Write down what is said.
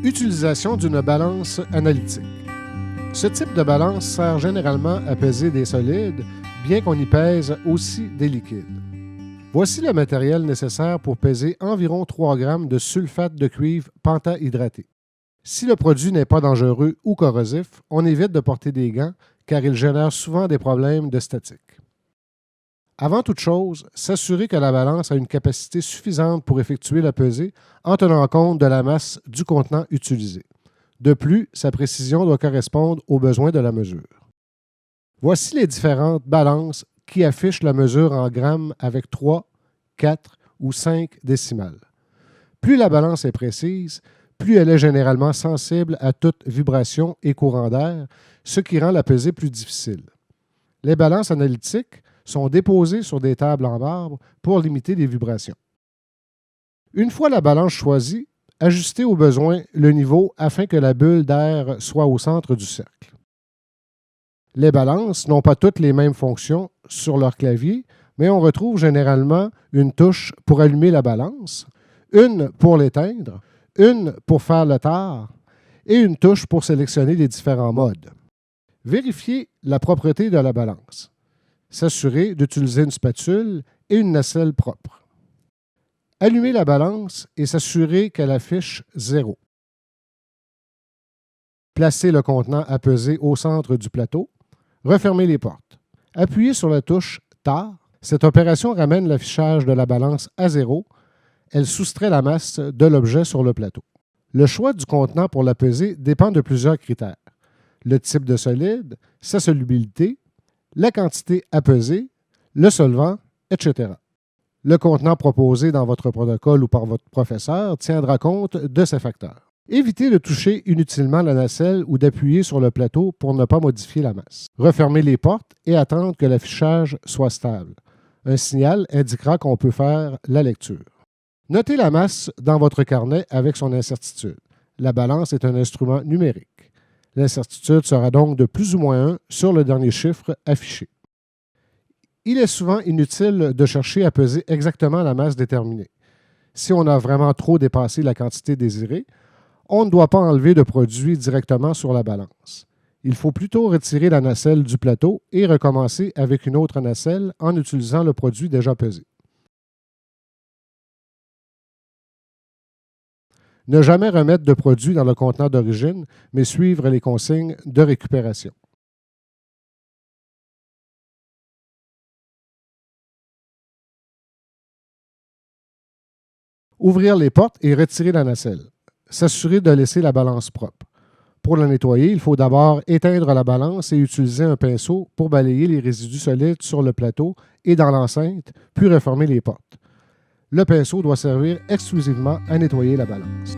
Utilisation d'une balance analytique. Ce type de balance sert généralement à peser des solides, bien qu'on y pèse aussi des liquides. Voici le matériel nécessaire pour peser environ 3 grammes de sulfate de cuivre pentahydraté. Si le produit n'est pas dangereux ou corrosif, on évite de porter des gants car il génère souvent des problèmes de statique. Avant toute chose, s'assurer que la balance a une capacité suffisante pour effectuer la pesée en tenant compte de la masse du contenant utilisé. De plus, sa précision doit correspondre aux besoins de la mesure. Voici les différentes balances qui affichent la mesure en grammes avec 3, 4 ou 5 décimales. Plus la balance est précise, plus elle est généralement sensible à toute vibration et courant d'air, ce qui rend la pesée plus difficile. Les balances analytiques sont déposées sur des tables en marbre pour limiter les vibrations. Une fois la balance choisie, ajustez au besoin le niveau afin que la bulle d'air soit au centre du cercle. Les balances n'ont pas toutes les mêmes fonctions sur leur clavier, mais on retrouve généralement une touche pour allumer la balance, une pour l'éteindre, une pour faire le tard et une touche pour sélectionner les différents modes. Vérifiez la propreté de la balance. S'assurer d'utiliser une spatule et une nacelle propre. Allumez la balance et s'assurer qu'elle affiche 0. Placez le contenant à peser au centre du plateau. Refermez les portes. Appuyez sur la touche « Tard ». Cette opération ramène l'affichage de la balance à 0. Elle soustrait la masse de l'objet sur le plateau. Le choix du contenant pour la pesée dépend de plusieurs critères. Le type de solide, sa solubilité, la quantité à peser, le solvant, etc. Le contenant proposé dans votre protocole ou par votre professeur tiendra compte de ces facteurs. Évitez de toucher inutilement la nacelle ou d'appuyer sur le plateau pour ne pas modifier la masse. Refermez les portes et attendre que l'affichage soit stable. Un signal indiquera qu'on peut faire la lecture. Notez la masse dans votre carnet avec son incertitude. La balance est un instrument numérique. L'incertitude sera donc de plus ou moins 1 sur le dernier chiffre affiché. Il est souvent inutile de chercher à peser exactement la masse déterminée. Si on a vraiment trop dépassé la quantité désirée, on ne doit pas enlever de produit directement sur la balance. Il faut plutôt retirer la nacelle du plateau et recommencer avec une autre nacelle en utilisant le produit déjà pesé. Ne jamais remettre de produit dans le contenant d'origine, mais suivre les consignes de récupération. Ouvrir les portes et retirer la nacelle. S'assurer de laisser la balance propre. Pour la nettoyer, il faut d'abord éteindre la balance et utiliser un pinceau pour balayer les résidus solides sur le plateau et dans l'enceinte, puis refermer les portes. Le pinceau doit servir exclusivement à nettoyer la balance.